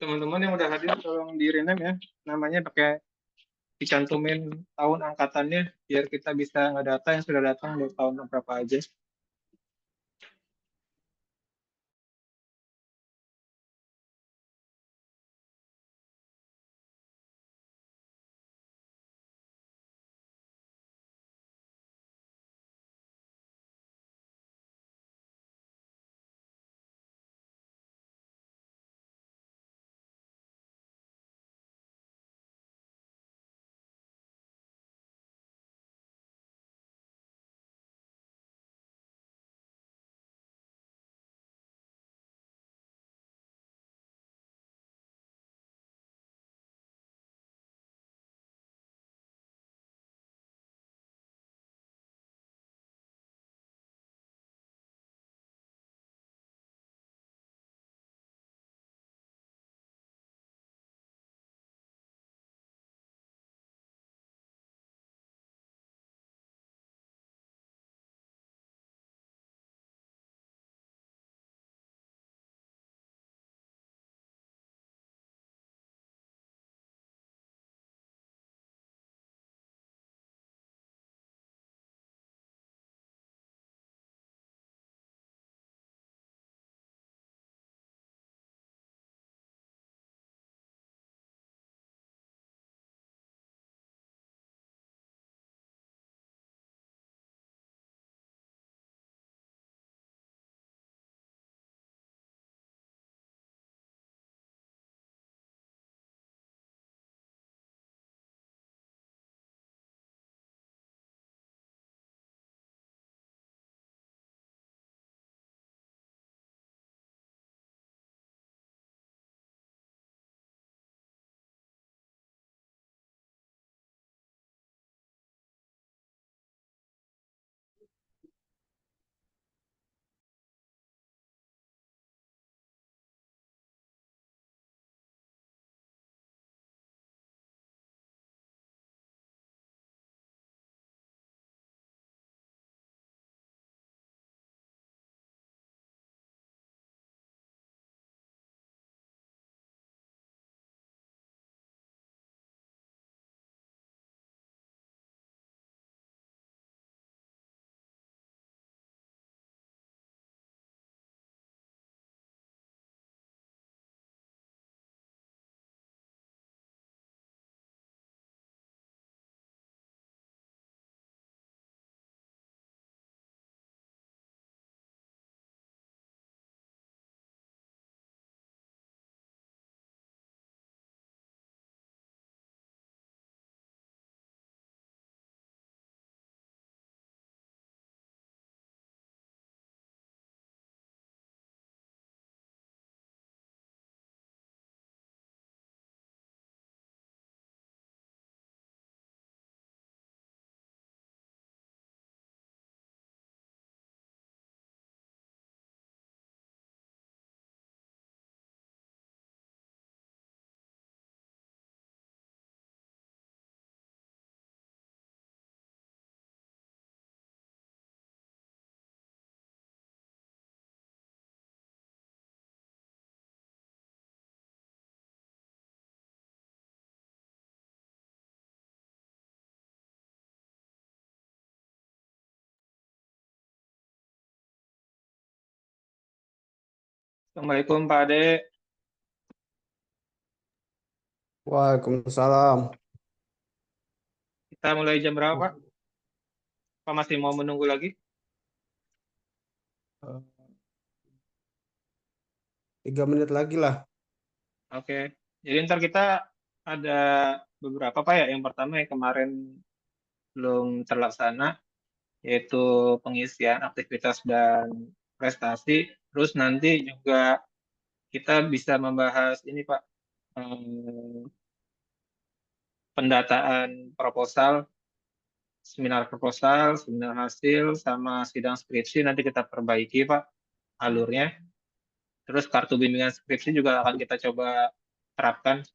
Teman-teman yang udah hadir tolong di rename ya. Namanya pakai dicantumin tahun angkatannya biar kita bisa ngedata yang sudah datang dari tahun berapa aja. Assalamualaikum Pak Ade. Waalaikumsalam. Kita mulai jam berapa Pak? Apa masih mau menunggu lagi? Eh, 3 menit lagi lah. Oke. Jadi ntar kita ada beberapa Pak ya. Yang pertama yang kemarin belum terlaksana yaitu pengisian aktivitas dan prestasi. Terus nanti juga kita bisa membahas ini Pak, eh, pendataan proposal, seminar hasil, sama sidang skripsi nanti kita perbaiki Pak alurnya. Terus kartu bimbingan skripsi juga akan kita coba terapkan.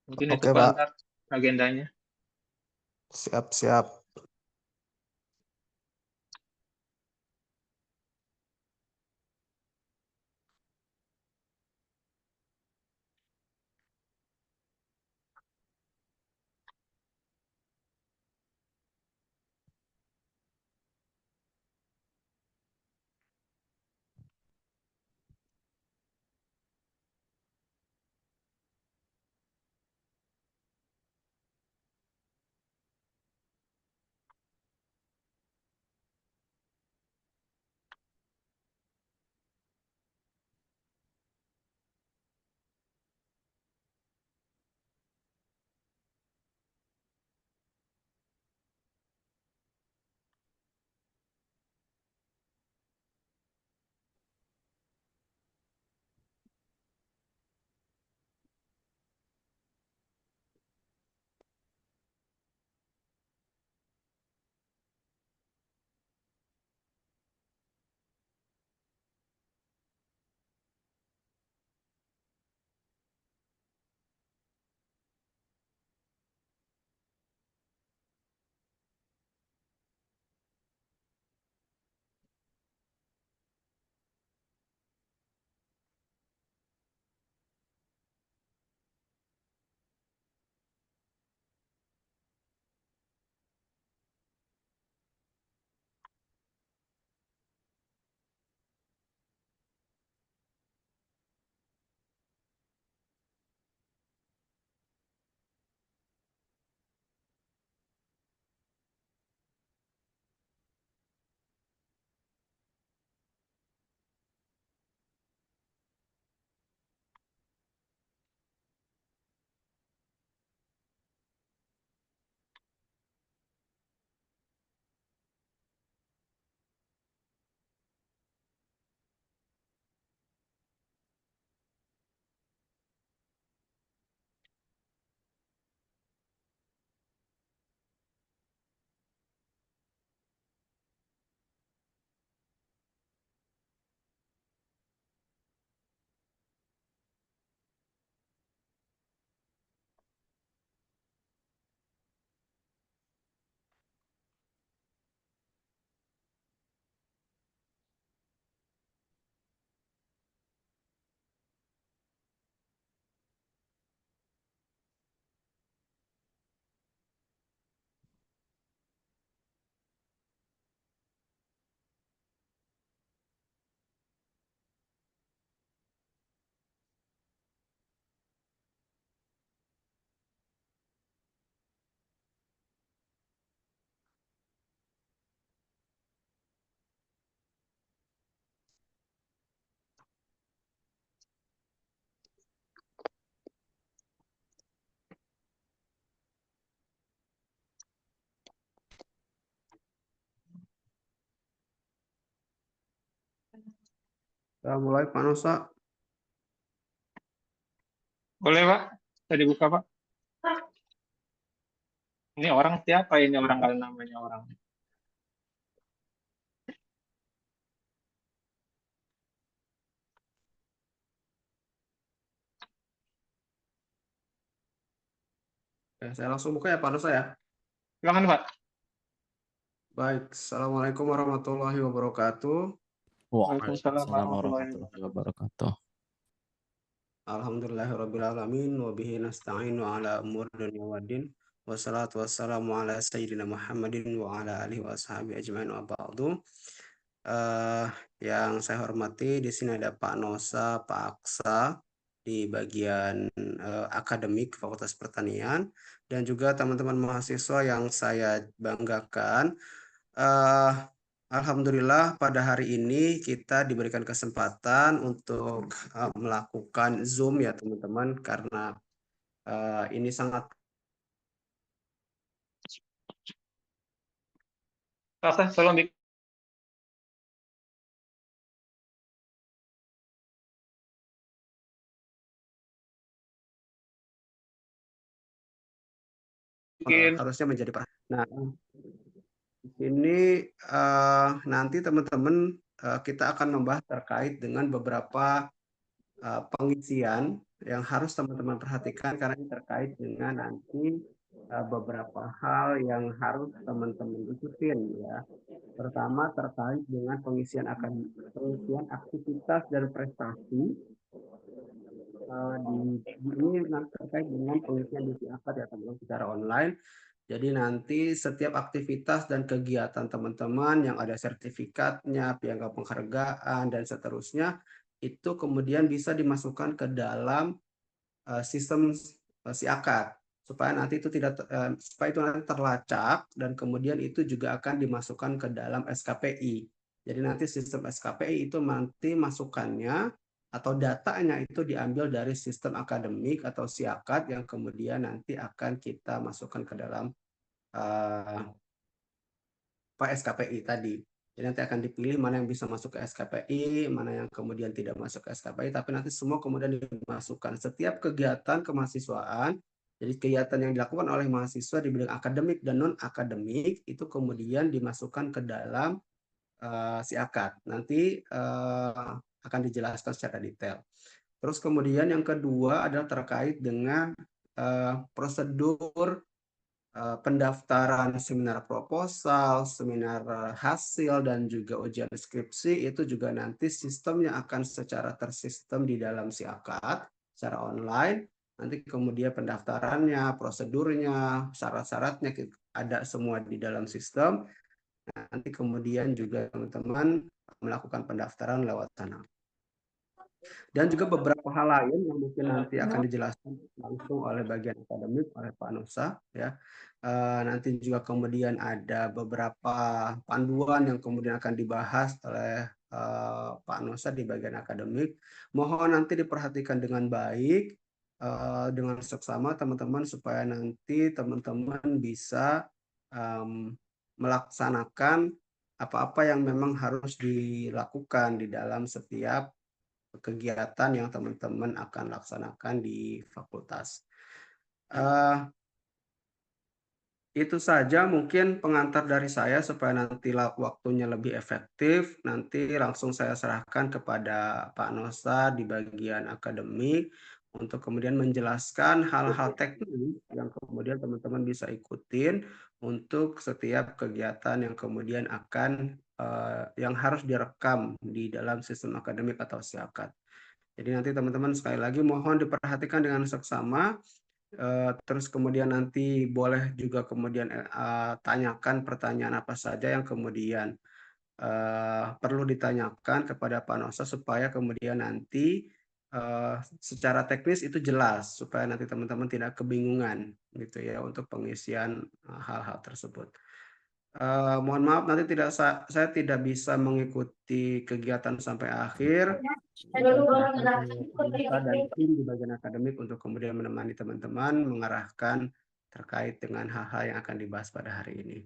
Mungkin itu Oke, Pak ntar Pak. agendanya. Siap-siap. Mulai Pak Nusa. Boleh, Pak? Saya dibuka, Pak. Ini orang siapa ini orang kalau namanya orang? Ya, saya langsung buka ya Pak Nusa ya. Silakan, Pak. Baik, Assalamualaikum warahmatullahi wabarakatuh. Waalaikumsalam Waalaikumsalam warahmatullahi warahmatullahi wabarakatuh. wabarakatuh. Alhamdulillahirrabbilalamin wa bihi nasta'inu ala umur dunia waddin. Wassalatu wassalamu ala sayyidina Muhammadin wa ala alihi wa ashabihi ajma'in wa ba'du. Yang saya hormati di sini ada Pak Nosa, Pak Aksa di bagian akademik Fakultas Pertanian, dan juga teman-teman mahasiswa yang saya banggakan. Alhamdulillah pada hari ini kita diberikan kesempatan untuk melakukan Zoom ya teman-teman, karena ini sangat Rasa, tolong bikin. harusnya menjadi perhatian. Nah, di sini nanti teman-teman kita akan membahas terkait dengan beberapa pengisian yang harus teman-teman perhatikan, karena ini terkait dengan nanti beberapa hal yang harus teman-teman ikutin ya. Pertama terkait dengan pengisian aktivitas dan prestasi. Ini nanti terkait dengan pengisian di akad ya teman-teman secara online. Jadi nanti setiap aktivitas dan kegiatan teman-teman yang ada sertifikatnya, piagam penghargaan dan seterusnya, itu kemudian bisa dimasukkan ke dalam sistem siakat, supaya nanti itu supaya itu nanti terlacak, dan kemudian itu juga akan dimasukkan ke dalam SKPI. Jadi nanti sistem SKPI itu nanti masukannya atau datanya itu diambil dari sistem akademik atau siakat yang kemudian nanti akan kita masukkan ke dalam SKPI tadi. Jadi nanti akan dipilih mana yang bisa masuk ke SKPI, mana yang kemudian tidak masuk ke SKPI, tapi nanti semua kemudian dimasukkan. Setiap kegiatan kemahasiswaan, jadi kegiatan yang dilakukan oleh mahasiswa di bidang akademik dan non-akademik, itu kemudian dimasukkan ke dalam siakat. Nanti akan dijelaskan secara detail. Terus kemudian yang kedua adalah terkait dengan prosedur pendaftaran seminar proposal, seminar hasil, dan juga ujian skripsi. Itu juga nanti sistemnya akan secara tersistem di dalam siakat secara online. Nanti kemudian pendaftarannya, prosedurnya, syarat-syaratnya ada semua di dalam sistem. Nanti kemudian juga teman-teman melakukan pendaftaran lewat sana. Dan juga beberapa hal lain yang mungkin nanti akan dijelaskan langsung oleh bagian akademik oleh Pak Nusa ya. Nanti juga kemudian ada beberapa panduan yang kemudian akan dibahas oleh Pak Nusa di bagian akademik. Mohon nanti diperhatikan dengan baik dengan seksama teman-teman, supaya nanti teman-teman bisa melaksanakan apa-apa yang memang harus dilakukan di dalam setiap kegiatan yang teman-teman akan laksanakan di fakultas. Itu saja mungkin pengantar dari saya, supaya nanti waktunya lebih efektif. Nanti langsung saya serahkan kepada Pak Nosa di bagian akademik untuk kemudian menjelaskan hal-hal teknis yang kemudian teman-teman bisa ikutin untuk setiap kegiatan yang kemudian akan yang harus direkam di dalam sistem akademik atau siakat. Jadi nanti teman-teman sekali lagi mohon diperhatikan dengan seksama. Terus kemudian nanti boleh juga kemudian tanyakan pertanyaan apa saja yang kemudian perlu ditanyakan kepada Pak Nosa, supaya kemudian nanti secara teknis itu jelas, supaya nanti teman-teman tidak kebingungan gitu ya untuk pengisian hal-hal tersebut. Mohon maaf nanti saya tidak bisa mengikuti kegiatan sampai akhir. Dan tim di bagian akademik untuk kemudian menemani teman-teman mengarahkan terkait dengan hal-hal yang akan dibahas pada hari ini.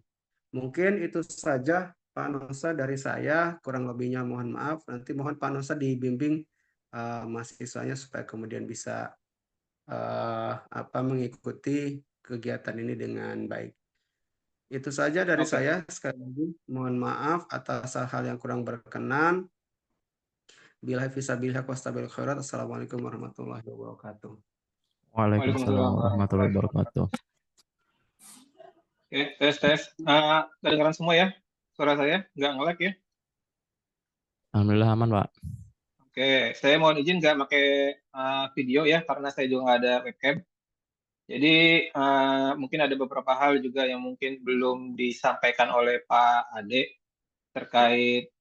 Mungkin itu saja Pak Nusa dari saya, kurang lebihnya mohon maaf. Nanti mohon Pak Nusa dibimbing mahasiswanya supaya kemudian bisa mengikuti kegiatan ini dengan baik. Itu saja dari Oke. saya. Sekali lagi, mohon maaf atas hal-hal yang kurang berkenan. Bila fisabilillah wastabil khairat. Assalamualaikum warahmatullahi wabarakatuh. Waalaikumsalam Waalaikumsalam warahmatullahi warahmatullahi wabarakatuh. wabarakatuh. Oke, tes tes. Kedengaran semua ya? Suara saya nggak nge-lag ya? Alhamdulillah aman, Pak. Oke, saya mohon izin nggak pakai video ya, karena saya juga nggak ada webcam. Jadi mungkin ada beberapa hal juga yang mungkin belum disampaikan oleh Pak Ade terkait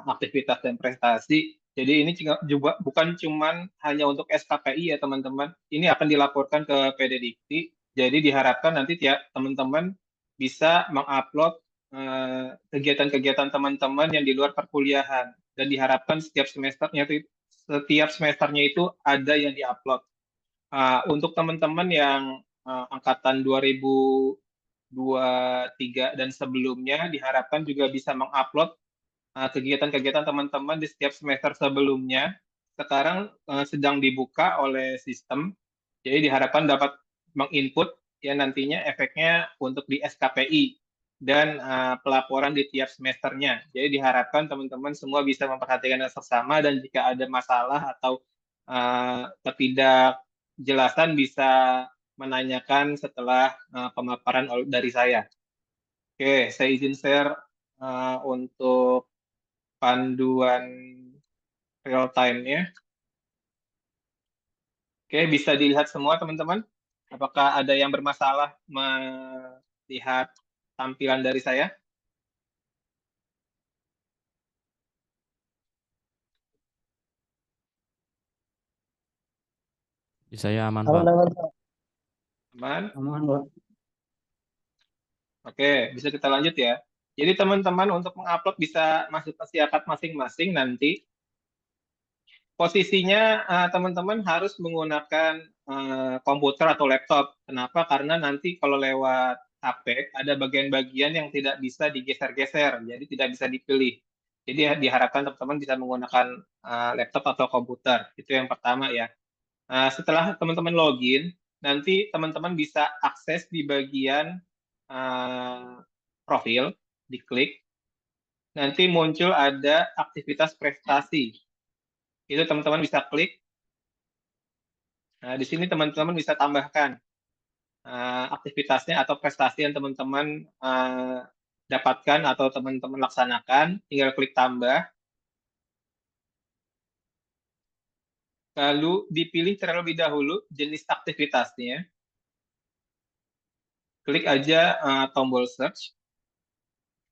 aktivitas dan prestasi. Jadi ini juga bukan cuman hanya untuk SKPI ya teman-teman. Ini akan dilaporkan ke PD Dikti. Jadi diharapkan nanti tiap teman-teman bisa mengupload kegiatan-kegiatan teman-teman yang di luar perkuliahan. Dan diharapkan setiap semesternya itu ada yang diupload. Untuk teman-teman yang angkatan 2023 dan sebelumnya diharapkan juga bisa mengupload kegiatan-kegiatan teman-teman di setiap semester sebelumnya. Sekarang sedang dibuka oleh sistem, jadi diharapkan dapat menginput ya nantinya efeknya untuk di SKPI dan pelaporan di tiap semesternya. Jadi diharapkan teman-teman semua bisa memperhatikan hal seksama dan jika ada masalah atau ketidakjelasan bisa menanyakan setelah pemaparan dari saya. Oke, saya izin share untuk panduan real time-nya. Oke, bisa dilihat semua teman-teman. Apakah ada yang bermasalah melihat tampilan dari saya? Di saya aman, Pak. Aman? Aman, Pak. Oke, bisa kita lanjut ya. Jadi teman-teman untuk mengupload bisa masuk ke siakat masing-masing nanti. Posisinya teman-teman harus menggunakan komputer atau laptop. Kenapa? Karena nanti kalau lewat HP ada bagian-bagian yang tidak bisa digeser-geser, jadi tidak bisa dipilih. Jadi diharapkan teman-teman bisa menggunakan laptop atau komputer. Itu yang pertama ya. Setelah teman-teman login, nanti teman-teman bisa akses di bagian profil, diklik. Nanti muncul ada aktivitas prestasi. Itu teman-teman bisa klik. Nah, di sini teman-teman bisa tambahkan aktivitasnya atau prestasi yang teman-teman dapatkan atau teman-teman laksanakan. Tinggal klik tambah. Lalu dipilih terlebih dahulu jenis aktivitasnya. Klik aja tombol search.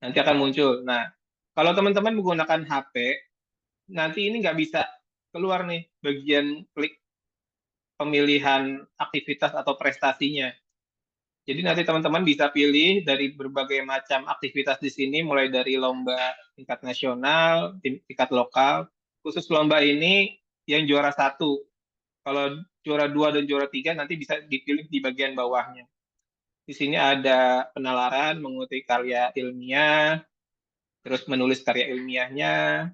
Nanti akan muncul. Nah, kalau teman-teman menggunakan HP, nanti ini nggak bisa keluar nih bagian klik pemilihan aktivitas atau prestasinya. Jadi nanti teman-teman bisa pilih dari berbagai macam aktivitas di sini, mulai dari lomba tingkat nasional, tingkat lokal. Khusus lomba ini yang juara 1. Kalau juara 2 dan juara 3 nanti bisa dipilih di bagian bawahnya. Di sini ada penalaran, mengutip karya ilmiah, terus menulis karya ilmiahnya,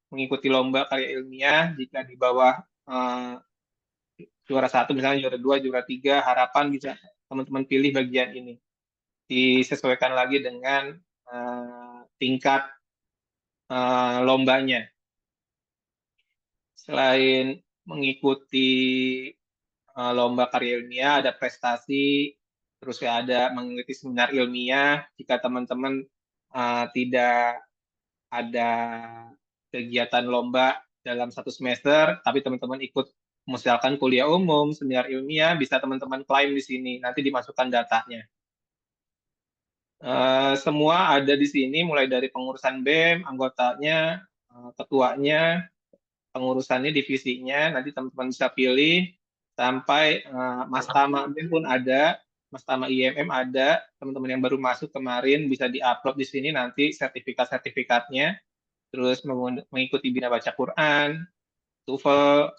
mengikuti lomba karya ilmiah, jika di bawah juara 1, misalnya juara 2, juara 3, harapan bisa teman-teman pilih bagian ini. Disesuaikan lagi dengan tingkat lombanya. Selain mengikuti lomba karya ilmiah, ada prestasi, terus ada mengikuti seminar ilmiah. Jika teman-teman tidak ada kegiatan lomba dalam satu semester, tapi teman-teman ikut misalkan kuliah umum, seminar ilmiah, bisa teman-teman klaim di sini, nanti dimasukkan datanya. Semua ada di sini, mulai dari pengurusan BEM, anggotanya, ketuanya, pengurusannya, divisinya, nanti teman-teman bisa pilih, sampai Mas Tama BEM pun ada, Mas Tama IMM ada, teman-teman yang baru masuk kemarin bisa diupload di sini nanti sertifikat-sertifikatnya, terus mengikuti Bina Baca Quran, TOEFL,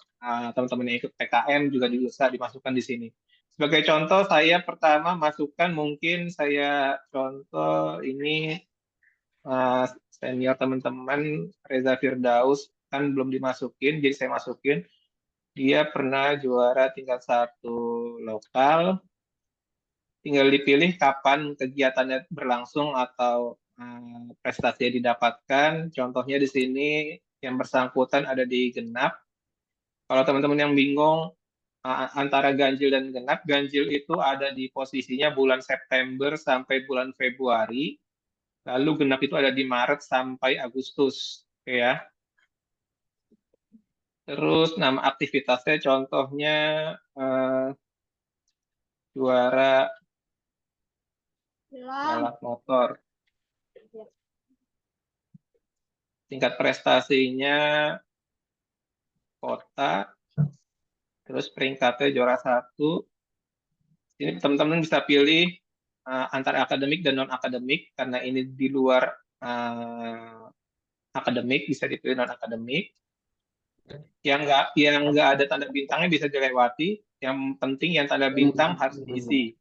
teman-teman yang ikut PKM juga bisa dimasukkan di sini. Sebagai contoh, saya pertama masukkan mungkin saya contoh ini senior teman-teman Reza Firdaus kan belum dimasukin, jadi saya masukin. Dia pernah juara tingkat 1 lokal, tinggal dipilih kapan kegiatannya berlangsung atau prestasinya didapatkan. Contohnya di sini yang bersangkutan ada di genap. Kalau teman-teman yang bingung antara ganjil dan genap, ganjil itu ada di posisinya bulan September sampai bulan Februari, lalu genap itu ada di Maret sampai Agustus. Oke ya. Terus nama aktivitasnya contohnya eh, juara balap motor. Tingkat prestasinya kota, terus peringkatnya juara 1. Ini teman-teman bisa pilih antara akademik dan non akademik karena ini di luar akademik, bisa dipilih non akademik. Yang nggak ada tanda bintangnya bisa dilewati. Yang penting yang tanda bintang harus diisi.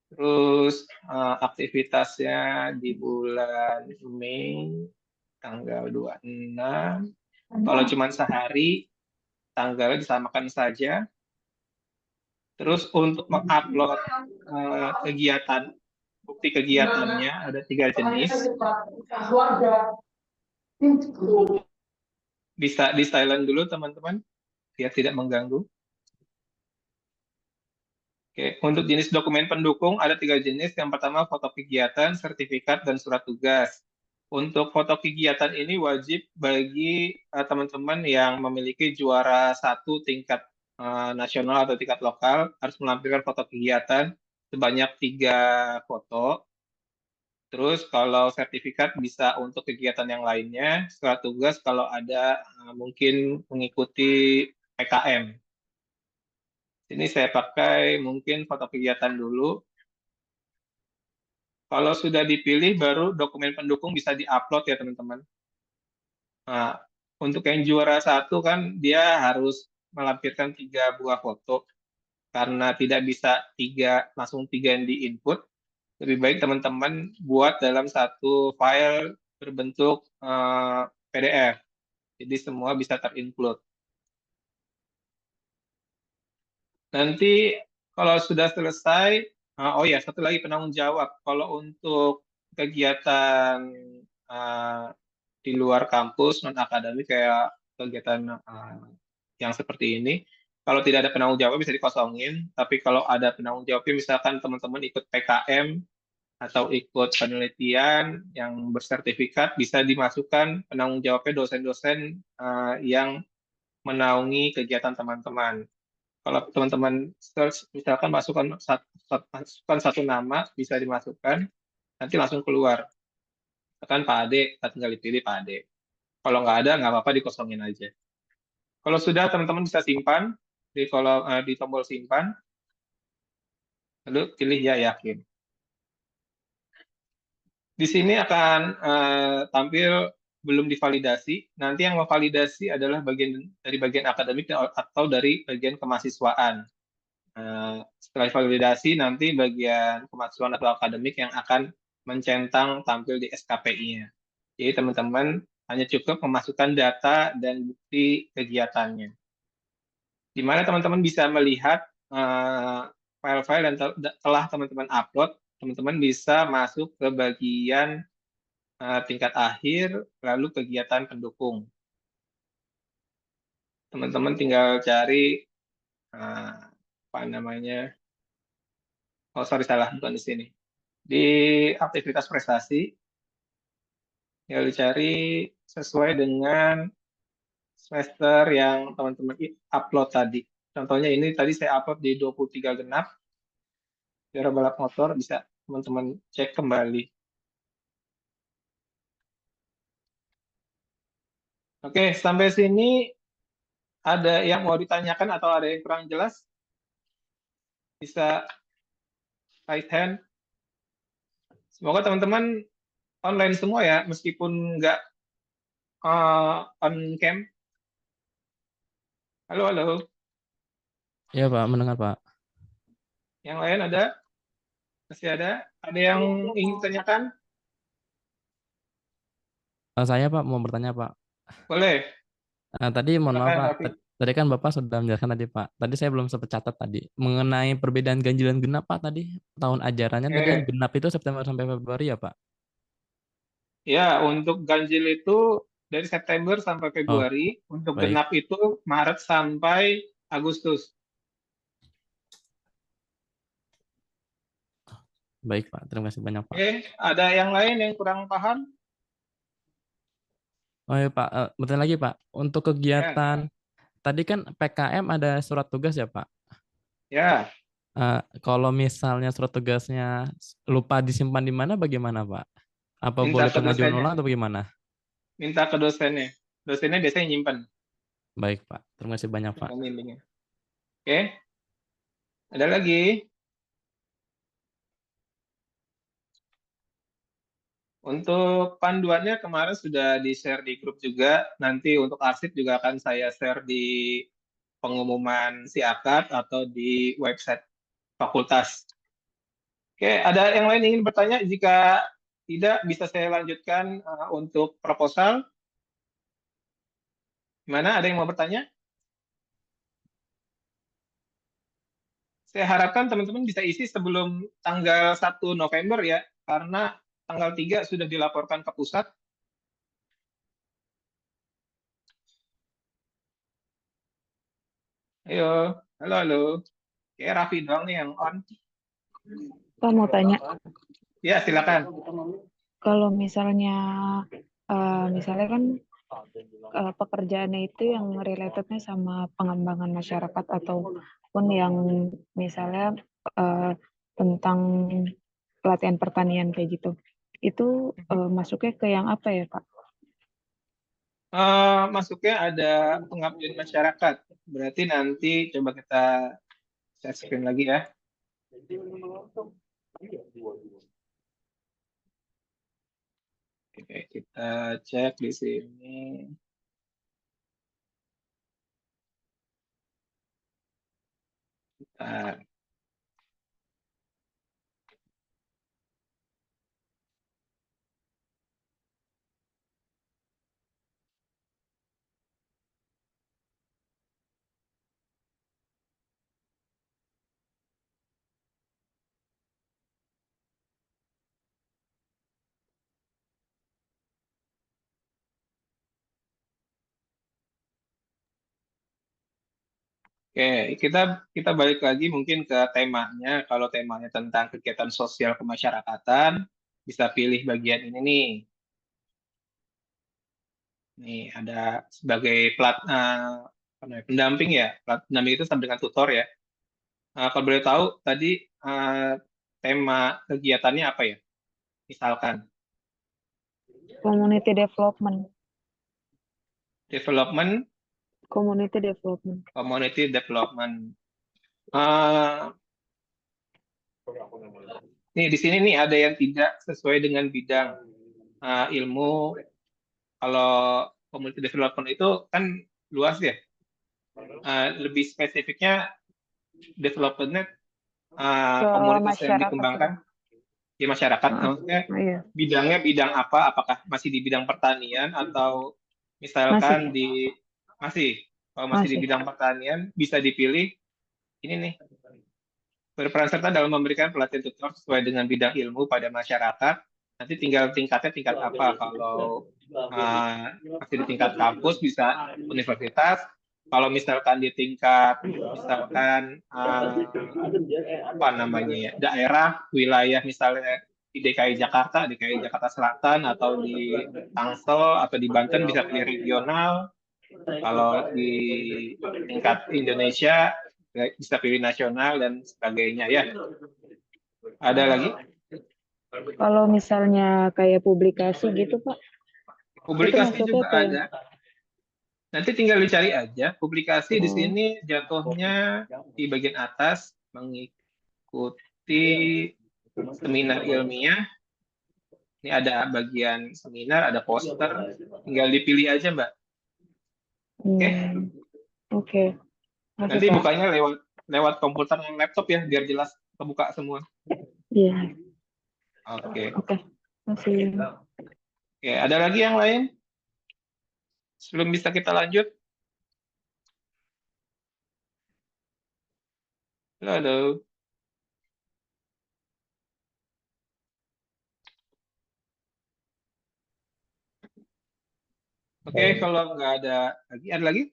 Terus aktivitasnya di bulan Mei tanggal 26. Kalau cuma sehari, tanggalnya disamakan saja. Terus untuk mengupload kegiatan, bukti kegiatannya ada 3 jenis. Bisa di silent dulu teman-teman, biar tidak mengganggu. Oke, untuk jenis dokumen pendukung ada 3 jenis. Yang pertama foto kegiatan, sertifikat, dan surat tugas. Untuk foto kegiatan ini wajib bagi teman-teman yang memiliki juara 1 tingkat nasional atau tingkat lokal harus melampirkan foto kegiatan sebanyak 3 foto. Terus kalau sertifikat bisa untuk kegiatan yang lainnya, surat tugas kalau ada mungkin mengikuti PKM. Ini saya pakai mungkin foto kegiatan dulu. Kalau sudah dipilih, baru dokumen pendukung bisa diupload ya teman-teman. Nah, untuk yang juara 1 kan dia harus melampirkan 3 buah foto. Karena tidak bisa langsung 3 yang di-input, lebih baik teman-teman buat dalam satu file berbentuk PDF. Jadi semua bisa ter-include. Nanti kalau sudah selesai, oh ya satu lagi penanggung jawab. Kalau untuk kegiatan di luar kampus non akademik kayak kegiatan yang seperti ini, kalau tidak ada penanggung jawab bisa dikosongin. Tapi kalau ada penanggung jawabnya, misalkan teman-teman ikut PKM atau ikut penelitian yang bersertifikat, bisa dimasukkan penanggung jawabnya dosen-dosen yang menaungi kegiatan teman-teman. Kalau teman-teman search, misalkan masukkan satu nama, bisa dimasukkan, nanti langsung keluar. Misalkan Pak Ade, kita tinggal dipilih Pak Ade. Kalau nggak ada, nggak apa-apa, dikosongin aja. Kalau sudah, teman-teman bisa simpan di tombol simpan, lalu pilih ya yakin. Di sini akan tampil belum divalidasi. Nanti yang memvalidasi adalah dari bagian akademik atau dari bagian kemahasiswaan. Setelah validasi, nanti bagian kemahasiswaan atau akademik yang akan mencentang tampil di SKPI-nya. Jadi teman-teman hanya cukup memasukkan data dan bukti kegiatannya. Di mana teman-teman bisa melihat file-file yang telah teman-teman upload, teman-teman bisa masuk ke bagian tingkat akhir, lalu kegiatan pendukung. Teman-teman tinggal cari apa namanya? Oh sorry salah, bukan di sini. Di aktivitas prestasi, tinggal dicari sesuai dengan semester yang teman-teman upload tadi. Contohnya ini tadi saya upload di 23 genap, juara balap motor, bisa teman-teman cek kembali. Oke, sampai sini ada yang mau ditanyakan atau ada yang kurang jelas? Bisa raise hand. Semoga teman-teman online semua ya, meskipun nggak on cam. Halo, halo. Iya Pak, mendengar Pak. Yang lain ada? Masih ada? Ada yang ingin ditanyakan? Saya Pak mau bertanya Pak. Boleh, Tadi mohon maaf silakan Pak. Raffi. Tadi kan Bapak sudah menjelaskan tadi Pak. Tadi saya belum sempat catat tadi mengenai perbedaan ganjil dan genap Pak tadi tahun ajarannya tadi yang Oke, genap itu September sampai Februari ya Pak. ya untuk ganjil itu dari September sampai Oh, Februari, untuk baik. genap itu Maret sampai Agustus. Baik Pak. Terima kasih banyak Pak. Oke, ada yang lain yang kurang paham? Oh ya Pak, bertanya lagi Pak. Untuk Ya, kegiatan tadi kan PKM ada surat tugas ya Pak. ya. Kalau misalnya surat tugasnya lupa disimpan di mana bagaimana Pak? Apa Minta boleh ke pengajuan dosennya, ulang atau bagaimana? minta ke dosennya. Dosennya biasanya nyimpen Baik Pak. Terima kasih banyak Pak. pembimbingnya. Oke, ada lagi. Untuk panduannya kemarin sudah di-share di grup juga. Nanti untuk arsip juga akan saya share di pengumuman si akad atau di website fakultas. Oke, ada yang lain ingin bertanya? Jika tidak, bisa saya lanjutkan untuk proposal. Gimana? Ada yang mau bertanya? Saya harapkan teman-teman bisa isi sebelum tanggal 1 November ya, karena tanggal 3 sudah dilaporkan ke pusat. Ayo, halo, halo. Kayak Raffi doang nih yang on. Pak mau tanya, Ya, silakan. kalau misalnya kan pekerjaannya itu yang relatednya sama pengembangan masyarakat ataupun yang misalnya eh, tentang pelatihan pertanian kayak gitu, itu masuknya ke yang apa ya Pak? Masuknya ada pengabdian masyarakat. Berarti nanti coba kita share screen lagi ya. Oke, kita cek di sini. Bentar. Oke, kita kita balik lagi mungkin ke temanya. Kalau temanya tentang kegiatan sosial kemasyarakatan, bisa pilih bagian ini nih. Nih ada sebagai apa namanya, pendamping ya. Pendamping itu sama dengan tutor ya. Kalau boleh tahu tadi tema kegiatannya apa ya? Misalkan Community development, development, community development. community development. Eh, nih di sini nih ada yang tidak sesuai dengan bidang ilmu. Kalau community development itu kan luas ya. Lebih spesifiknya developmentnya Ke komunitas yang masyarakat dikembangkan gitu. di masyarakat. Ah, Maksudnya iya, bidangnya bidang apa? Apakah masih di bidang pertanian atau masih, misalkan di masih kalau masih di masih. bidang pertanian bisa dipilih ini nih berperan serta dalam memberikan pelatihan tutor sesuai dengan bidang ilmu pada masyarakat. Nanti tinggal tingkatnya tingkat apa? Kalau masih di tingkat kampus bisa universitas. Kalau misalkan di tingkat misalkan apa namanya ya daerah wilayah misalnya di DKI Jakarta Selatan atau di Tangsel atau di Banten bisa pilih regional. Kalau di tingkat Indonesia bisa pilih nasional dan sebagainya ya. Ada lagi? Kalau misalnya kayak publikasi gitu Pak, itu Publikasi masuknya juga ke ada. Nanti tinggal dicari aja. Publikasi di oh, sini jatuhnya di bagian atas mengikuti seminar ilmiah. Ini ada bagian seminar, ada poster. Tinggal dipilih aja, Mbak. Oke. oke. Masih Nanti Pak. bukanya lewat komputer dan laptop ya, biar jelas kebuka semua. Iya, Oke. oke. Masih. Oke, ada lagi yang lain? Sebelum bisa kita lanjut. Halo, halo. Oke, kalau nggak ada lagi?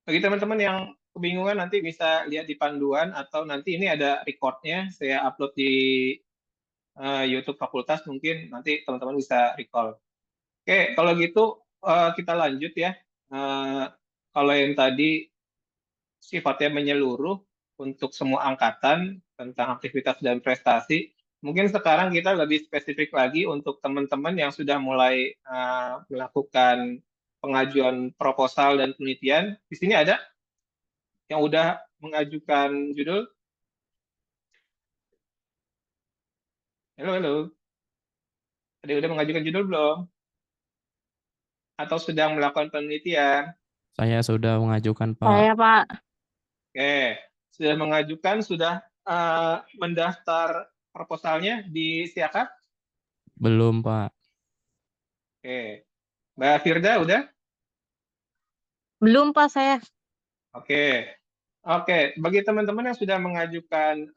Bagi teman-teman yang kebingungan nanti bisa lihat di panduan atau nanti ini ada recordnya, saya upload di YouTube Fakultas, mungkin nanti teman-teman bisa recall. Oke, kalau gitu kita lanjut ya. Eh, Kalau yang tadi sifatnya menyeluruh untuk semua angkatan tentang aktivitas dan prestasi, mungkin sekarang kita lebih spesifik lagi untuk teman-teman yang sudah mulai melakukan pengajuan proposal dan penelitian. Di sini ada yang udah mengajukan judul. Halo, halo. Ada yang udah mengajukan judul belum? Atau sedang melakukan penelitian? Saya sudah mengajukan, Pak. Saya, Pak. Oke, sudah mengajukan, sudah mendaftar proposalnya di Siakat? Belum, Pak. Oke, Mbak Firda udah? Belum, Pak, saya. Oke, oke. Bagi teman-teman yang sudah mengajukan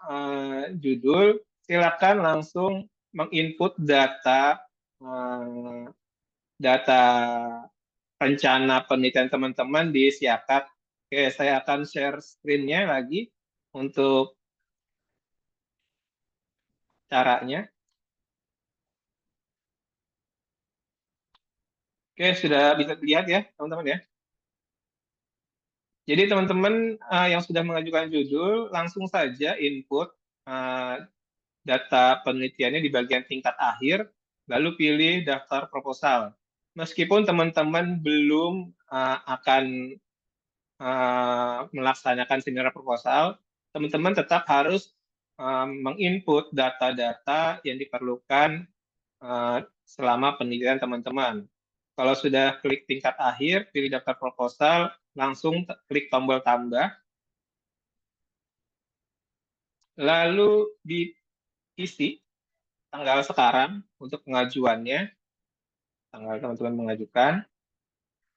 judul, silakan langsung menginput data eh, data rencana penelitian teman-teman di Siakat. Oke, saya akan share screen-nya lagi untuk caranya. Oke, sudah bisa dilihat ya, teman-teman ya. Jadi teman-teman yang sudah mengajukan judul, langsung saja input data penelitiannya di bagian tingkat akhir, lalu pilih daftar proposal. Meskipun teman-teman belum akan melaksanakan seminar proposal, teman-teman tetap harus menginput data-data yang diperlukan selama penelitian teman-teman. Kalau sudah klik tingkat akhir, pilih daftar proposal, langsung klik tombol tambah, lalu diisi tanggal sekarang untuk pengajuannya, tanggal teman-teman mengajukan,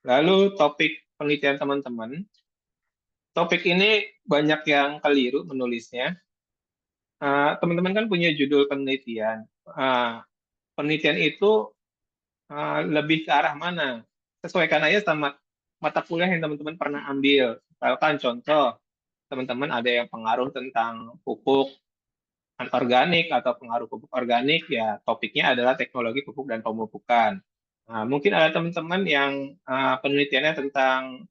lalu topik penelitian teman-teman. Topik ini banyak yang keliru menulisnya. Teman-teman kan punya judul penelitian. Penelitian itu lebih ke arah mana? Sesuaikan aja sama mata kuliah yang teman-teman pernah ambil. Misalkan contoh, teman-teman ada yang pengaruh tentang pupuk anorganik atau pengaruh pupuk organik, ya topiknya adalah teknologi pupuk dan pemupukan. Nah, mungkin ada teman-teman yang penelitiannya tentang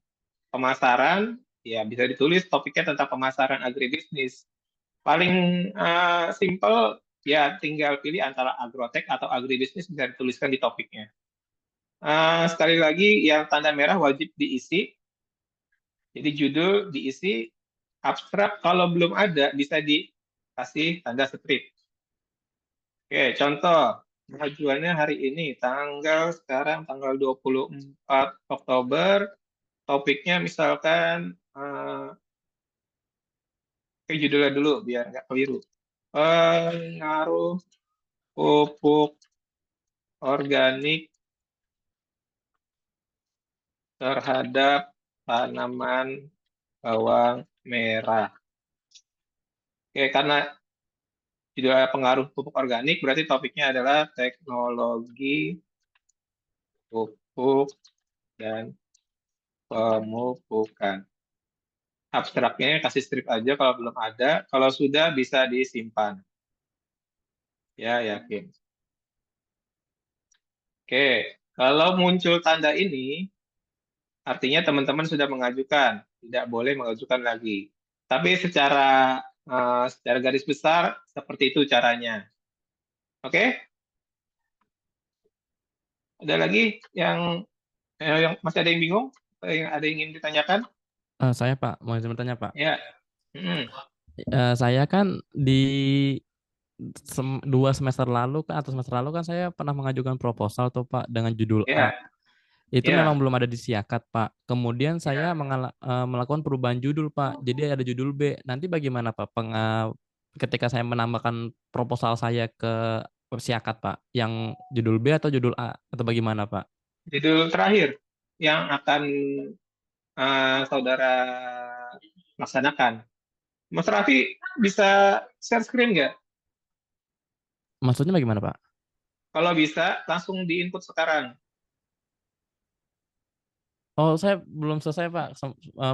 pemasaran, ya bisa ditulis topiknya tentang pemasaran agribisnis. Paling simple, ya tinggal pilih antara agrotek atau agribisnis, bisa dituliskan di topiknya. Sekali lagi, yang tanda merah wajib diisi. Jadi judul diisi, abstrak kalau belum ada bisa dikasih tanda strip. Oke, contoh pengajuannya hari ini, sekarang tanggal 24 Oktober, topiknya misalkan, judulnya dulu biar nggak keliru. Pengaruh pupuk organik terhadap tanaman bawang merah. Oke, karena judulnya pengaruh pupuk organik, berarti topiknya adalah teknologi pupuk dan pemupukan. Abstraknya kasih strip aja kalau belum ada, kalau sudah bisa disimpan. Ya, yakin. Oke, kalau muncul tanda ini, artinya teman-teman sudah mengajukan, tidak boleh mengajukan lagi. Tapi secara garis besar, seperti itu caranya. Oke? Ada lagi yang masih ada yang bingung? Ada yang ingin ditanyakan? Saya, Pak, mau bertanya, Pak. Ya. Hmm. Saya kan di 2 semester lalu kan atau semester lalu kan saya pernah mengajukan proposal tuh, Pak, dengan judul A. Ya. Itu Ya. memang belum ada di Siakat, Pak. Kemudian saya Ya. melakukan perubahan judul, Pak. Jadi ada judul B. Nanti bagaimana, Pak? Ketika saya menambahkan proposal saya ke siakat Pak? Yang judul B atau judul A atau bagaimana Pak? Judul terakhir yang akan saudara laksanakan. Mas Raffi bisa share screen nggak? Maksudnya bagaimana Pak? Kalau bisa, langsung di-input sekarang. Oh, saya belum selesai Pak.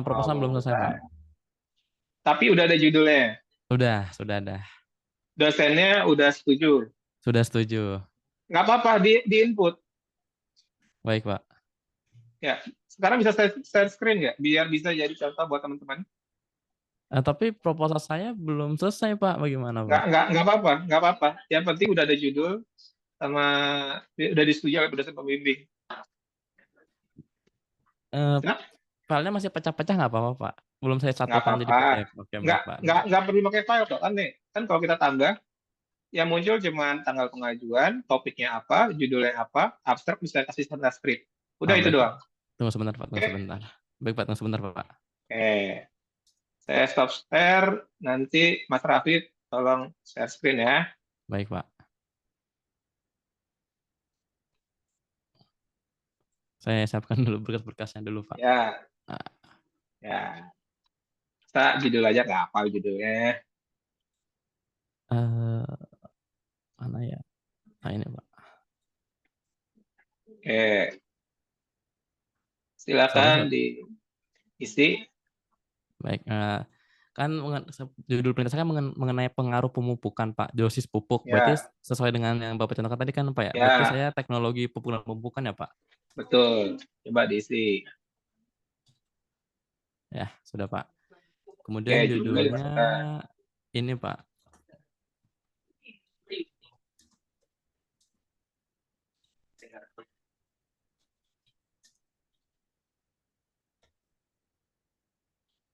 Proposal belum selesai Pak. Tapi udah ada judulnya. Sudah ada. Dosennya udah setuju. Sudah setuju. Nggak apa-apa, di-input. Baik Pak. Ya, sekarang bisa share screen nggak? Biar bisa jadi contoh buat teman-teman. Tapi proposal saya belum selesai Pak. Bagaimana Pak? Nggak apa-apa. Yang penting udah ada judul sama udah disetujui oleh dosen pembimbing. Nah, Filenya masih pecah-pecah nggak apa-apa Pak? Belum saya nggak satukan jadi apa-apa. PDF. Oke, baik Pak. Nggak perlu pakai file kok, kan nih. Kan kalau kita tambah, yang muncul cuma tanggal pengajuan, topiknya apa, judulnya apa, abstrak bisa kasih tanda script. Udah itu Baik, doang. Pak. Tunggu sebentar Pak, tunggu sebentar. Baik Pak, tunggu sebentar Pak. Saya stop share, nanti Mas Raffi tolong share screen ya. Baik Pak. Saya siapkan dulu berkas-berkasnya dulu Pak. Ya. Judul aja nggak apa judulnya. Mana ya? Nah ini Pak. Silakan diisi. Baik. Kan judul perintah saya mengenai pengaruh pemupukan Pak, dosis pupuk. Berarti sesuai dengan yang Bapak contohkan tadi kan Pak ya? Berarti saya teknologi pupuk dan pemupukan ya Pak? Betul. Coba diisi. Ya, sudah Pak. Kemudian judulnya ini Pak.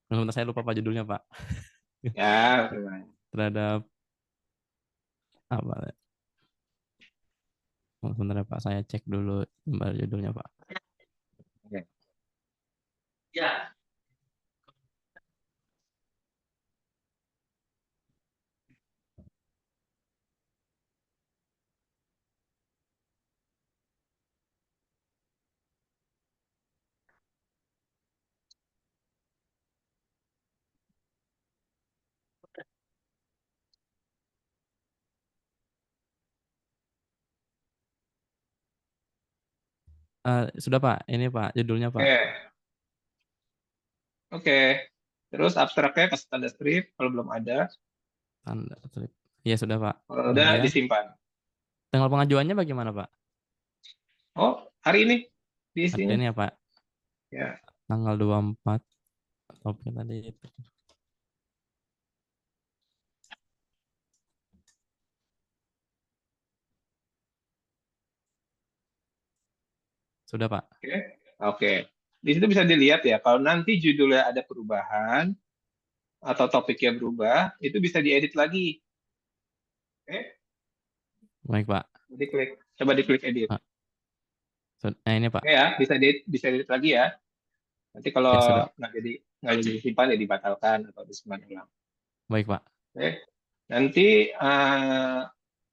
Sebentar, saya lupa Pak judulnya Pak. Ya, terhadap apa ya? Sebentar ya Pak, saya cek dulu judulnya Pak. Ya. Sudah Pak, ini Pak judulnya Pak. Oke. Terus abstraknya kasih tanda strip kalau belum ada. Tanda strip. Iya sudah Pak. Kalau udah disimpan. Tanggal pengajuannya bagaimana Pak? Oh, hari ini di sini. Hari ini ya Pak. Ya. Tanggal 24. Topik tadi itu. Sudah Pak. Oke. Di situ bisa dilihat ya, kalau nanti judulnya ada perubahan atau topiknya berubah, itu bisa diedit lagi. Baik Pak. Coba diklik edit. Ini Pak. Oke ya, bisa edit lagi ya. Nanti kalau nggak jadi disimpan ya dibatalkan atau disimpan ulang. Baik Pak. Nanti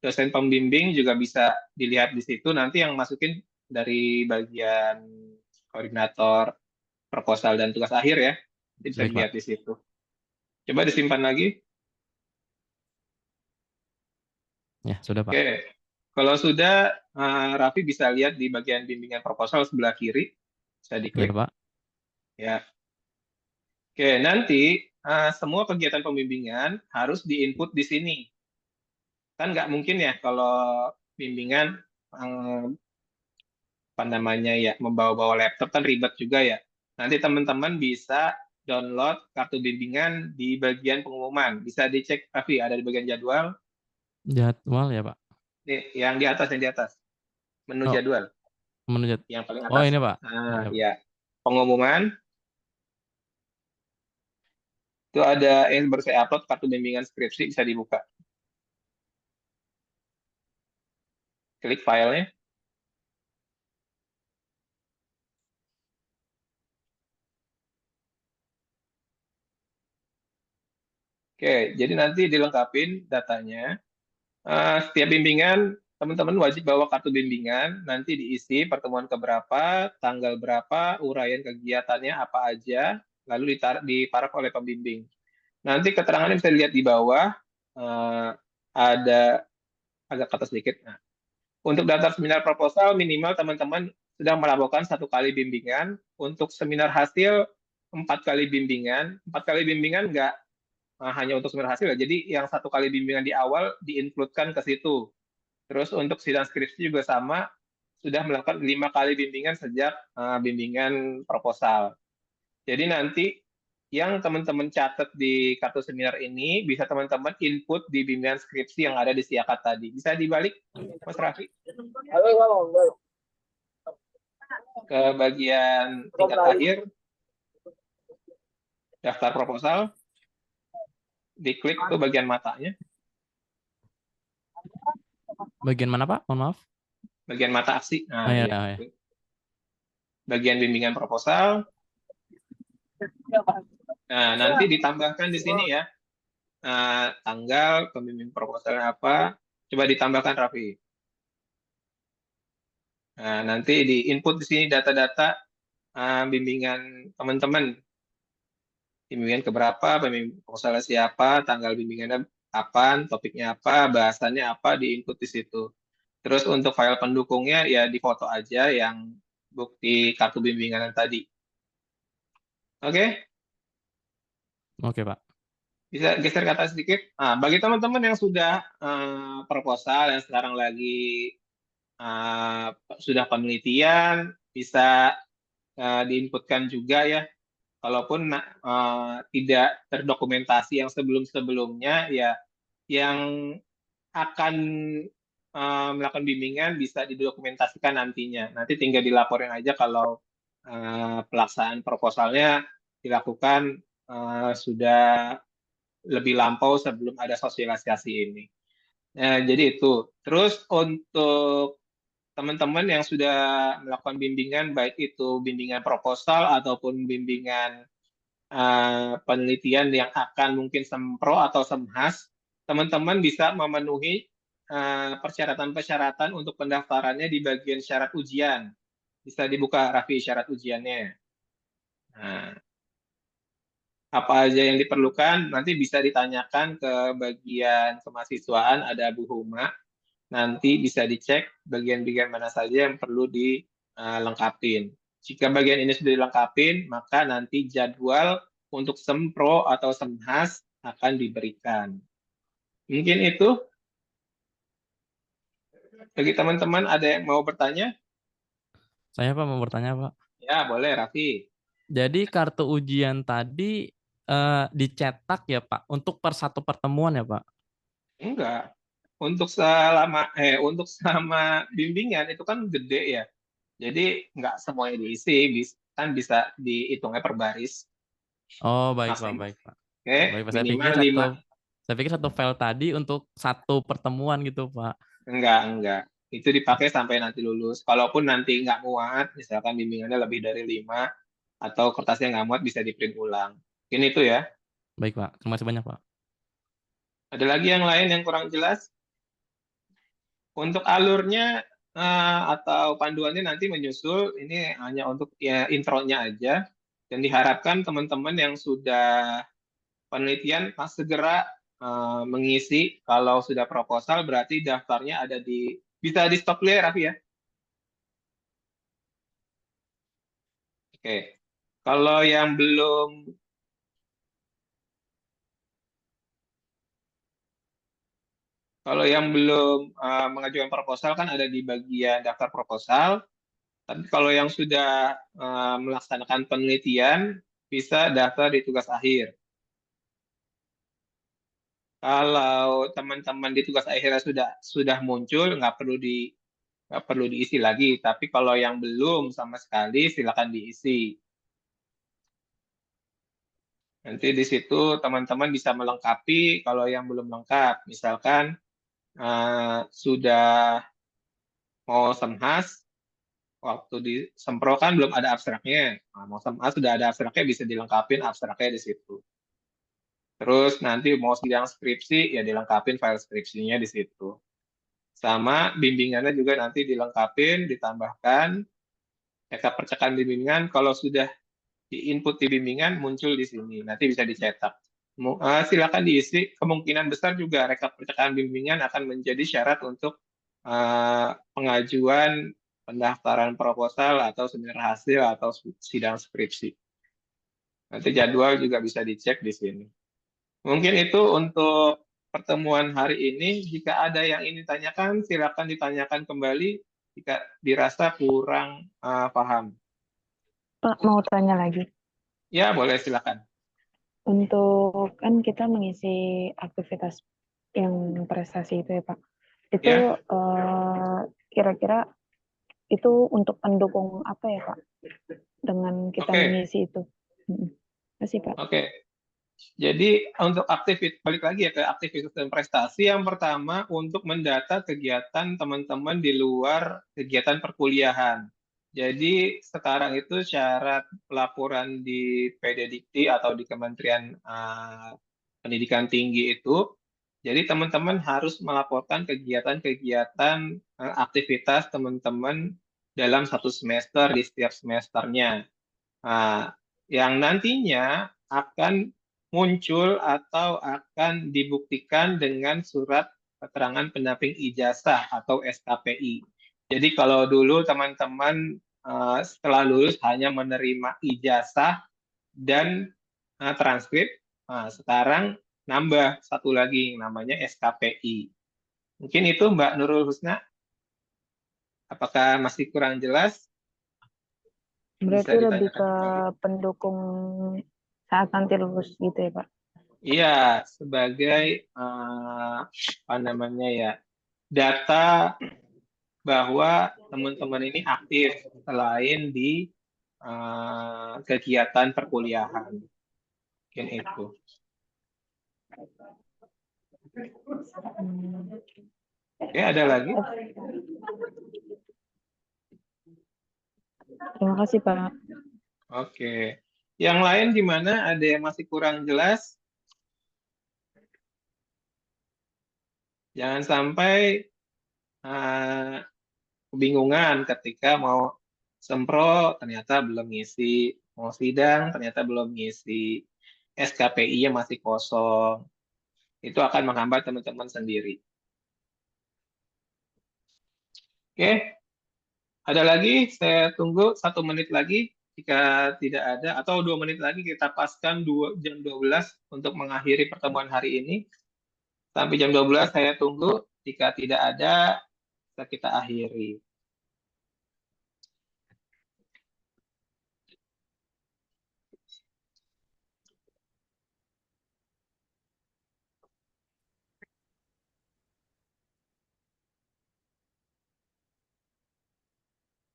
dosen pembimbing juga bisa dilihat di situ. Nanti yang masukin dari bagian koordinator proposal dan tugas akhir ya. Nanti bisa dilihat di situ. Coba disimpan lagi. Ya, sudah Pak. Oke. Kalau sudah, Raffi bisa lihat di bagian bimbingan proposal sebelah kiri. Bisa diklik. Ya, Pak. Ya. Oke, nanti semua kegiatan pembimbingan harus diinput di sini. Kan nggak mungkin ya kalau bimbingan apa namanya ya membawa-bawa laptop kan ribet juga ya. Nanti teman-teman bisa download kartu bimbingan di bagian pengumuman. Bisa dicek, Raffi, ada di bagian jadwal. Jadwal ya Pak? Yang di atas. Menu jadwal. Menu jadwal. Yang paling atas. Oh ini Pak. Ya. Pengumuman. Itu ada yang baru saya upload, kartu bimbingan skripsi, bisa dibuka. Klik filenya. Oke, jadi nanti dilengkapin datanya. Setiap bimbingan, teman-teman wajib bawa kartu bimbingan, nanti diisi pertemuan keberapa, tanggal berapa, uraian kegiatannya apa aja, lalu diparaf oleh pembimbing. Nanti keterangannya bisa dilihat di bawah, ada agak ke atas sedikit. Nah, untuk daftar seminar proposal, minimal teman-teman sudah melakukan 1 kali bimbingan. Untuk seminar hasil, 4 kali bimbingan. 4 kali bimbingan nggak hanya untuk seminar hasil ya. Jadi yang 1 kali bimbingan di awal diinkludkan ke situ. Terus untuk sidang skripsi juga sama, sudah melakukan 5 kali bimbingan sejak bimbingan proposal. Jadi nanti yang teman-teman catat di kartu seminar ini bisa teman-teman input di bimbingan skripsi yang ada di Siakat tadi. Bisa dibalik, Mas Raffi? Ke bagian tingkat akhir, daftar proposal, diklik tuh bagian matanya. Bagian mana, Pak? Mohon maaf. Bagian mata aksi. Nah, Oh, ya, iya. ya. Bagian bimbingan proposal. Nah, nanti ditambahkan di sini ya. Tanggal, pembimbing proposalnya apa. Coba ditambahkan, Raffi. Nah, nanti di input di sini data-data bimbingan teman-teman. Bimbingan keberapa, pembimbing proposalnya siapa, tanggal bimbingannya kapan, topiknya apa, bahasannya apa, di input di situ. Terus untuk file pendukungnya ya difoto aja yang bukti kartu bimbingan tadi. Oke? Oke, Pak. Bisa geser ke atas sedikit. Nah, bagi teman-teman yang sudah proposal, yang sekarang lagi sudah penelitian, bisa diinputkan juga ya. Kalaupun tidak terdokumentasi yang sebelum-sebelumnya, ya yang akan melakukan bimbingan bisa didokumentasikan nantinya. Nanti tinggal dilaporin aja kalau pelaksanaan proposalnya dilakukan sudah lebih lampau sebelum ada sosialisasi ini. Jadi itu. Terus untuk teman-teman yang sudah melakukan bimbingan, baik itu bimbingan proposal ataupun bimbingan penelitian yang akan mungkin sempro atau semhas, teman-teman bisa memenuhi persyaratan-persyaratan untuk pendaftarannya di bagian syarat ujian. Bisa dibuka, Raffi, syarat ujiannya. Nah, apa aja yang diperlukan, nanti bisa ditanyakan ke bagian kemahasiswaan, ada Bu Huma. Nanti bisa dicek bagian-bagian mana saja yang perlu dilengkapin. Jika bagian ini sudah dilengkapin, maka nanti jadwal untuk sempro atau semhas akan diberikan. Mungkin itu. Bagi teman-teman ada yang mau bertanya? Saya, Pak, mau bertanya, Pak. Ya, boleh, Raffi. Jadi kartu ujian tadi dicetak ya, Pak, untuk per satu pertemuan ya, Pak? Enggak. Untuk selama bimbingan itu kan gede ya. Jadi nggak semuanya diisi, kan bisa dihitungnya per baris. Oh, baik, Pak, baik, Pak. Oke, Baik, Pak. minimal 5. Saya pikir satu file tadi untuk satu pertemuan gitu, Pak. Enggak. Itu dipakai sampai nanti lulus. Kalaupun nanti nggak muat, misalkan bimbingannya lebih dari 5, atau kertasnya nggak muat, bisa di-print ulang. Ini itu ya. Baik, Pak. Terima kasih banyak, Pak. Ada lagi yang lain yang kurang jelas? Untuk alurnya atau panduannya nanti menyusul, ini hanya untuk ya intronya aja. Dan diharapkan teman-teman yang sudah penelitian segera mengisi. Kalau sudah proposal berarti daftarnya ada bisa di stop dulu ya, Raffi ya. Oke. Kalau yang belum mengajukan proposal kan ada di bagian daftar proposal. Tapi kalau yang sudah melaksanakan penelitian bisa daftar di tugas akhir. Kalau teman-teman di tugas akhirnya sudah muncul, nggak perlu diisi lagi. Tapi kalau yang belum sama sekali, silakan diisi. Nanti di situ teman-teman bisa melengkapi kalau yang belum lengkap. Misalkan sudah mau semhas, waktu di sempro kan belum ada abstraknya. Nah, mau semhas sudah ada abstraknya, bisa dilengkapin abstraknya di situ. Terus nanti mau sidang skripsi, ya dilengkapin file skripsinya di situ. Sama bimbingannya juga nanti dilengkapin, ditambahkan rekap percakapan bimbingan. Kalau sudah di-input di bimbingan, muncul di sini. Nanti bisa dicetak. Silakan diisi. Kemungkinan besar juga rekap percakapan bimbingan akan menjadi syarat untuk pengajuan pendaftaran proposal atau seminar hasil atau sidang skripsi. Nanti jadwal juga bisa dicek di sini. Mungkin itu untuk pertemuan hari ini. Jika ada yang ingin ditanyakan, silakan ditanyakan kembali jika dirasa kurang paham. Pak, mau tanya lagi. Ya, boleh silakan. Untuk kan kita mengisi aktivitas yang prestasi itu ya Pak. Itu Ya. Kira-kira itu untuk pendukung apa ya Pak? Dengan kita mengisi itu. Terima kasih Pak. Oke. Jadi untuk balik lagi ya ke aktivitas dan prestasi, yang pertama untuk mendata kegiatan teman-teman di luar kegiatan perkuliahan. Jadi sekarang itu syarat pelaporan di PDDikti atau di Kementerian Pendidikan Tinggi itu, jadi teman-teman harus melaporkan kegiatan-kegiatan aktivitas teman-teman dalam satu semester di setiap semesternya. Nah, yang nantinya akan muncul atau akan dibuktikan dengan surat keterangan pendamping ijazah atau SKPI. Jadi kalau dulu teman-teman setelah lulus hanya menerima ijazah dan transkrip, sekarang nambah satu lagi namanya SKPI. Mungkin itu Mbak Nurul Husna. Apakah masih kurang jelas? Berarti lebih ke pendukung saat nanti lulus gitu ya Pak? Iya, sebagai apa namanya ya, data bahwa teman-teman ini aktif selain di kegiatan perkuliahan. Mungkin itu. Oke, ada lagi? Terima kasih Pak. Oke. Yang lain gimana? Ada yang masih kurang jelas? Jangan sampai kebingungan ketika mau sempro ternyata belum ngisi, mau sidang ternyata belum ngisi, SKPI-nya masih kosong. Itu akan menghambat teman-teman sendiri. Oke, ada lagi? Saya tunggu 1 menit lagi. Jika tidak ada, atau 2 menit lagi kita paskan jam 12 untuk mengakhiri pertemuan hari ini. Sampai jam 12 saya tunggu. Jika tidak ada, kita akhiri.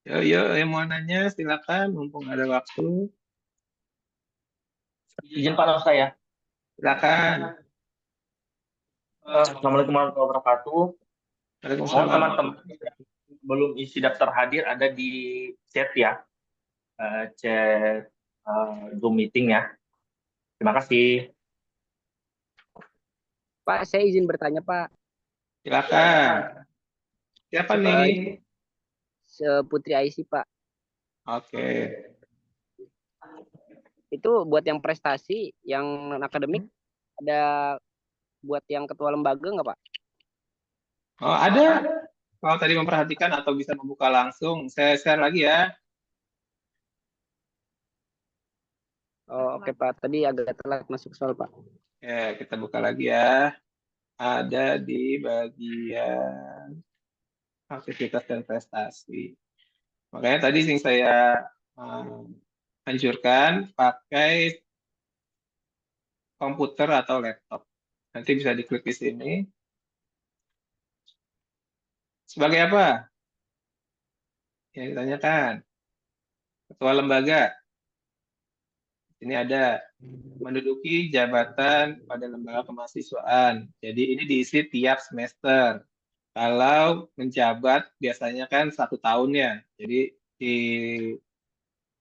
Yuk, yang mau nanya silakan, mumpung ada waktu. Izin Pak Nosa ya. Silakan. Assalamualaikum warahmatullahi wabarakatuh. Mohon teman-teman belum isi daftar hadir ada di chat ya, chat Zoom meeting ya. Terima kasih. Pak, saya izin bertanya Pak. Silakan. Siapa nih? Putri Aisy Pak. Oke. Itu buat yang prestasi, yang akademik, ada buat yang ketua lembaga nggak Pak? Oh, ada. Kalau tadi memperhatikan atau bisa membuka langsung, saya share lagi ya. Oh, oke Pak, tadi agak telat masuk soal Pak. Ya, kita buka lagi ya. Ada di bagian aktivitas dan prestasi. Makanya tadi yang saya anjurkan pakai komputer atau laptop. Nanti bisa diklik di sini. Sebagai apa? Yang ditanyakan. Ketua lembaga. Ini ada menduduki jabatan pada lembaga kemahasiswaan. Jadi ini diisi tiap semester. Kalau menjabat biasanya kan 1 tahun ya. Jadi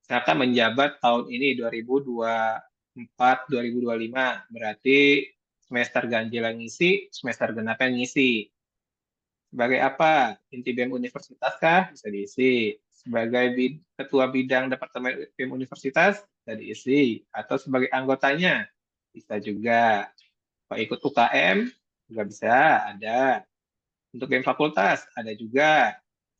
misalkan menjabat tahun ini 2022 4 2025. Berarti semester ganjil yang ngisi, semester genap yang ngisi. Sebagai apa? Inti BEM Universitas kah? Bisa diisi. Sebagai ketua bidang Departemen BEM Universitas, bisa diisi. Atau sebagai anggotanya, bisa juga. Pak ikut UKM, juga bisa, ada. Untuk BEM Fakultas, ada juga.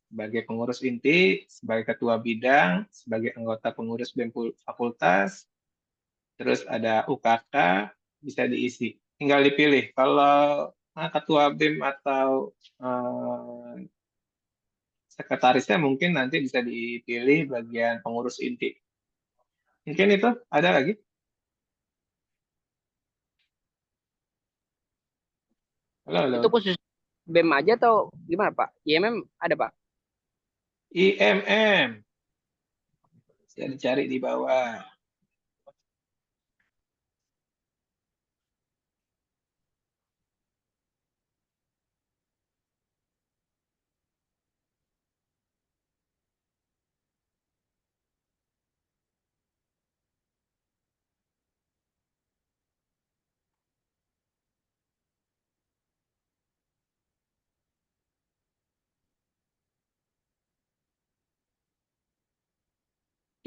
Sebagai pengurus inti, sebagai ketua bidang, sebagai anggota pengurus BEM Fakultas, terus ada UKK, bisa diisi. Tinggal dipilih. Kalau ketua BEM atau sekretarisnya mungkin nanti bisa dipilih bagian pengurus inti. Mungkin itu ada lagi? Halo. Itu khusus BEM aja atau gimana Pak? IMM ada Pak? IMM. Bisa dicari di bawah.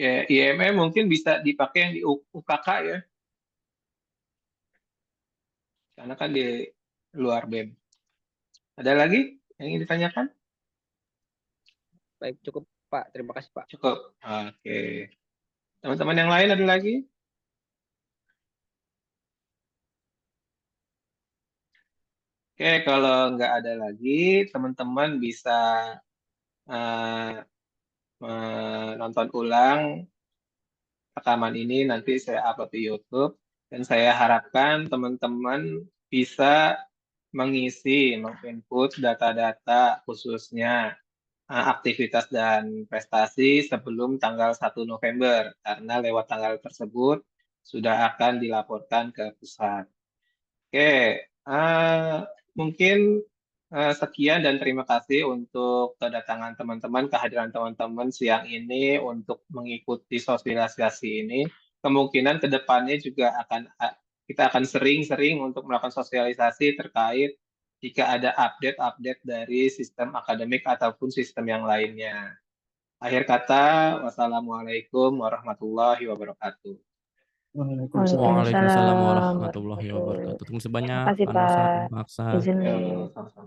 Ya, IMM mungkin bisa dipakai yang di UKK ya. Karena kan di luar BEM. Ada lagi yang ingin ditanyakan? Baik, cukup Pak. Terima kasih Pak. Cukup. Oke. Teman-teman yang lain ada lagi? Oke, kalau nggak ada lagi, teman-teman bisa menonton ulang rekaman ini, nanti saya upload di YouTube. Dan saya harapkan teman-teman bisa mengisi, menginput data-data khususnya aktivitas dan prestasi sebelum tanggal 1 November, karena lewat tanggal tersebut sudah akan dilaporkan ke pusat. Oke, mungkin sekian dan terima kasih untuk kedatangan teman-teman, kehadiran teman-teman siang ini untuk mengikuti sosialisasi ini. Kemungkinan ke depannya juga kita akan sering-sering untuk melakukan sosialisasi terkait jika ada update-update dari sistem akademik ataupun sistem yang lainnya. Akhir kata, wassalamualaikum warahmatullahi wabarakatuh. Waalaikumsalam warahmatullahi wabarakatuh. Terima kasih banyak, Terima kasih Pak Nusa, Pak. Pak Aksa. Izin. Sama-sama.